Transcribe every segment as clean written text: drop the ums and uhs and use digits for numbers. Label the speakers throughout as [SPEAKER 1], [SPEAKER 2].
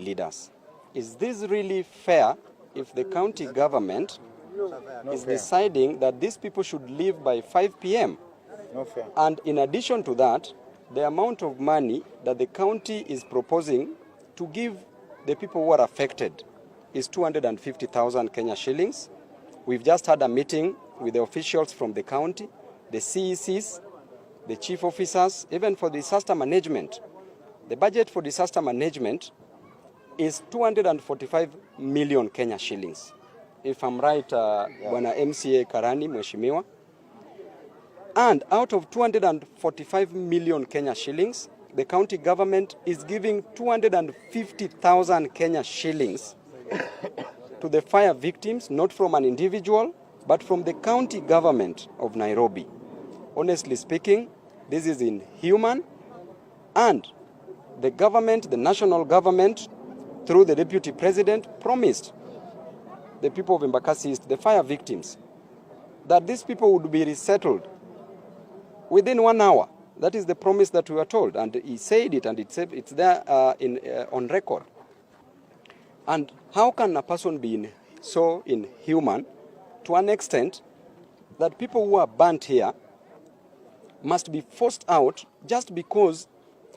[SPEAKER 1] leaders. Is this really fair if the county government is deciding that these people should leave by 5 p.m.?
[SPEAKER 2] No fair.
[SPEAKER 1] And in addition to that, the amount of money that the county is proposing to give the people who are affected is 250,000 Kenya shillings. We've just had a meeting with the officials from the county, the CECs, the chief officers, even for disaster management. The budget for disaster management is 245 million Kenya shillings. If I'm right, Bwana MCA Karani, Mheshimiwa. And out of 245 million Kenya shillings, the county government is giving 250,000 Kenya shillings to the fire victims, not from an individual, but from the county government of Nairobi. Honestly speaking, this is inhuman, and the government, the national government, through the deputy president, promised the people of Embakasi East, the fire victims, that these people would be resettled within 1 hour. That is the promise that we were told, and he said it, and it's there on record. And how can a person be so inhuman to an extent that people who are burnt here must be forced out just because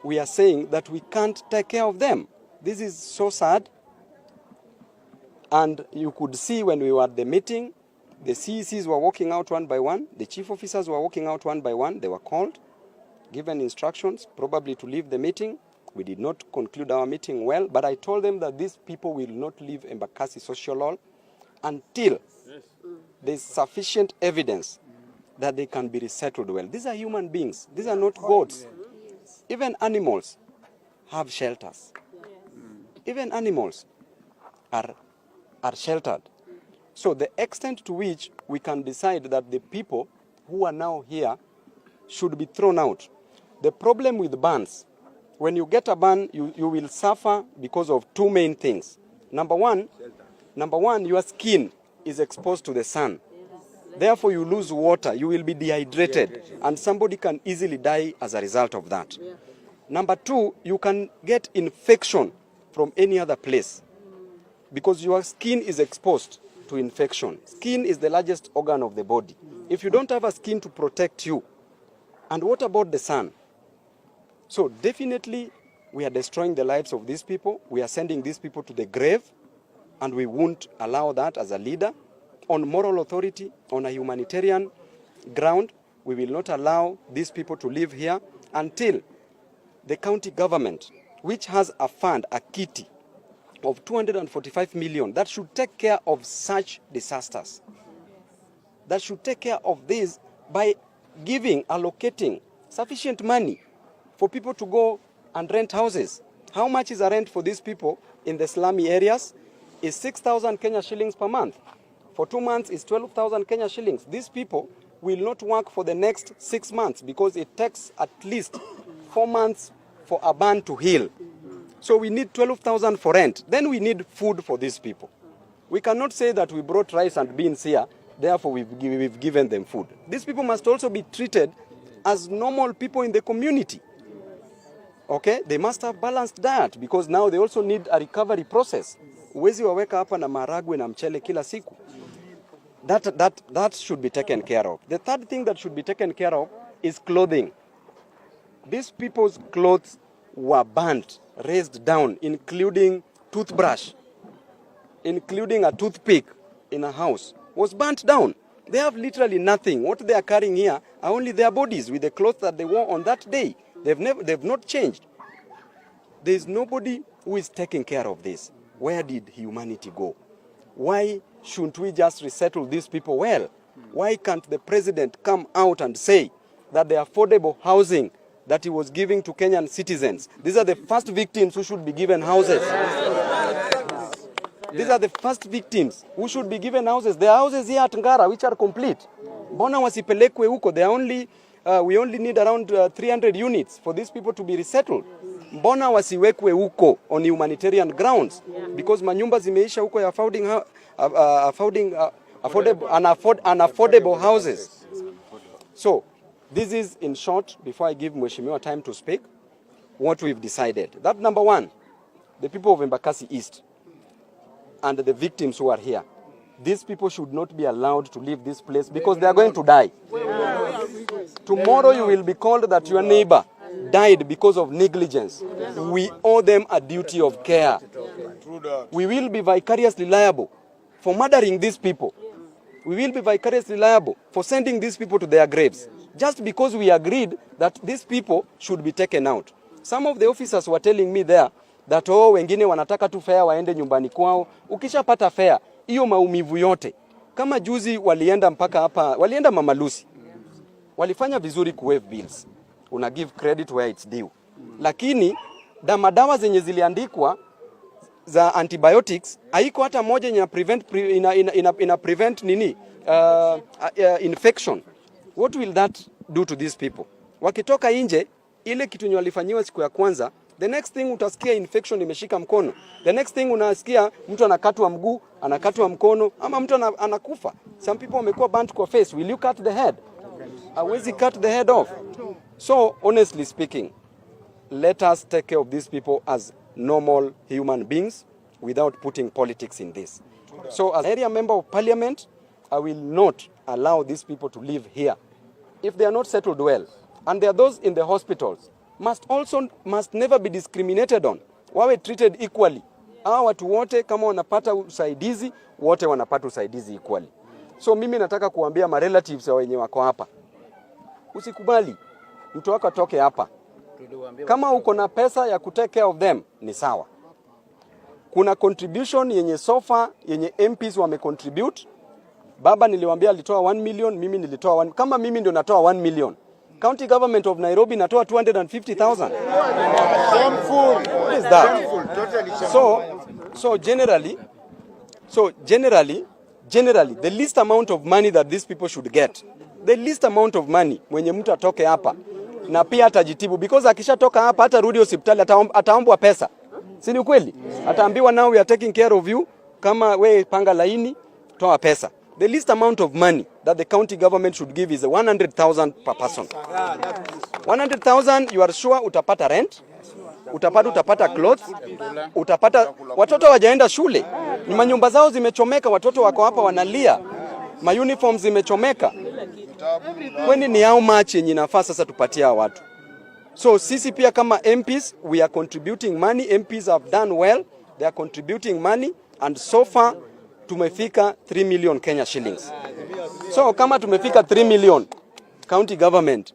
[SPEAKER 1] we are saying that we can't take care of them? This is so sad. And you could see when we were at the meeting, the CECs were walking out one by one. The chief officers were walking out one by one. They were called, given instructions, probably to leave the meeting. We did not conclude our meeting well, but I told them that these people will not leave Embakasi Social Hall until there's sufficient evidence that they can be resettled well. These are human beings. These are not goats. Even animals have shelters. Even animals are sheltered. So the extent to which we can decide that the people who are now here should be thrown out. The problem with bans, when you get a ban, you will suffer because of two main things. Number one, your skin is exposed to the sun. Therefore, you lose water, you will be dehydrated, and somebody can easily die as a result of that. Number two, you can get infection from any other place because your skin is exposed to infection. Skin is the largest organ of the body. If you don't have a skin to protect you, and what about the sun? So definitely we are destroying the lives of these people. We are sending these people to the grave, and we won't allow that as a leader. On moral authority, on a humanitarian ground, we will not allow these people to live here until the county government, which has a fund, a kitty of 245 million, that should take care of such disasters. That should take care of this by allocating sufficient money for people to go and rent houses. How much is a rent for these people in the slummy areas? Is 6,000 Kenya shillings per month. For 2 months is 12,000 Kenya shillings. These people will not work for the next 6 months because it takes at least 4 months for a burn to heal. So we need 12,000 for rent. Then we need food for these people. We cannot say that we brought rice and beans here, therefore we've given them food. These people must also be treated as normal people in the community. Okay? They must have balanced diet because now they also need a recovery process. Uwezi waweka hapa na maragwe na mchele kila siku. That should be taken care of. The third thing that should be taken care of is clothing. These people's clothes were burnt, raised down, including toothbrush, including a toothpick in a house, was burnt down. They have literally nothing. What they are carrying here are only their bodies with the clothes that they wore on that day. They've not changed. There is nobody who is taking care of this. Where did humanity go? Why shouldn't we just resettle these people well? Why can't the president come out and say that the affordable housing that he was giving to Kenyan citizens, these are the first victims who should be given houses. These are the first victims who should be given houses. There are houses here at Ngara which are complete. Mbona wasipelekwe huko? We only need around 300 units for these people to be resettled. Mbona wasiwekwe huko on humanitarian grounds? Because manyumba zimeisha huko ya unaffordable houses. So, this is in short, before I give Mheshimiwa time to speak, what we've decided. That number one, the people of Embakasi East and the victims who are here, these people should not be allowed to leave this place because they are going to die. Tomorrow you will be called that your neighbor died because of negligence. We owe them a duty of care. We will be vicariously liable for murdering these people. We will be vicariously liable for sending these people to their graves, just because we agreed that these people should be taken out. Some of the officers were telling me there that wengine wanataka tu fare waende nyumbani kwao. Ukishapata fare, hiyo maumivu yote. Kama juzi walienda mpaka hapa, walienda Mama Lucy. Walifanya vizuri kuwaive bills. Una give credit where it's due. Lakini madawa zenye ziliandikwa za antibiotics haiko hata moja ina prevent nini infection. What will that do to these people? Wakitoka nje, ile kitu yenye walifanyiwa siku ya kwanza, the next thing utasikia infection imeshika mkono. The next thing unasikia mtu anakatwa mguu, anakatwa mkono, ama mtu anakufa. Some people wamekuwa burnt kwa face. Will you cut the head? Hawezi cut the head off. So honestly speaking, let us take care of these people as normal human beings without putting politics in this. So as area member of parliament, I will not allow these people to live here. If they are not settled well, and there are those in the hospitals, must never be discriminated on. Wawe treated equally. Hawa watu wote kama wanapata usaidizi, wote wanapata usaidizi equally. So mimi nataka kuambia ma relatives wenye wako hapa, usikubali mtu wako atoke hapa. Kama uko na pesa ya kutake care of them, ni sawa. Kuna contribution yenye sofa, yenye MPs wamecontribute. Baba niliwaambia alitoa 1 million, mimi nilitoa 1. Kama mimi ndio natoa 1 million. County government of Nairobi natoa 250,000. What is that? So generally, the least amount of money that these people should get, the least amount of money mwenye mtu atoke hapa na pia atajitibu, because akishatoka hapa hata rudi hospitali ataombwa pesa. Si ni ukweli? Ataambiwa now we are taking care of you, kama we panga laini toa pesa. The least amount of money that the county government should give is 100,000 per person. 100,000, you are sure utapata rent, utapata clothes, utapata watoto wajaenda shule. Ni manyumba zao zimechomeka, watoto wako hapa wanalia. Ma uniforms zimechomeka. Kwani ni how much yenye nafaa sasa tupatia watu? So sisi pia kama MPs, we are contributing money. MPs have done well. They are contributing money, and so far tumefika 3 million Kenya shillings. So kama tumefika 3 million, county government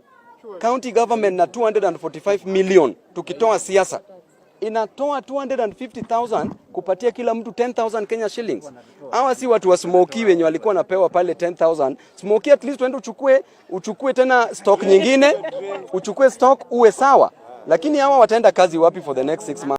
[SPEAKER 1] na 245 million, tukitoa siasa inatoa 250,000 kupatia kila mtu 10,000 Kenya shillings. Hawa si watu wa smoky wenye walikuwa napewa pale 10,000. Smoky at least uende uchukue tena stock nyingine, uchukue stock uwe sawa. Lakini hawa wataenda kazi wapi for the next 6 months?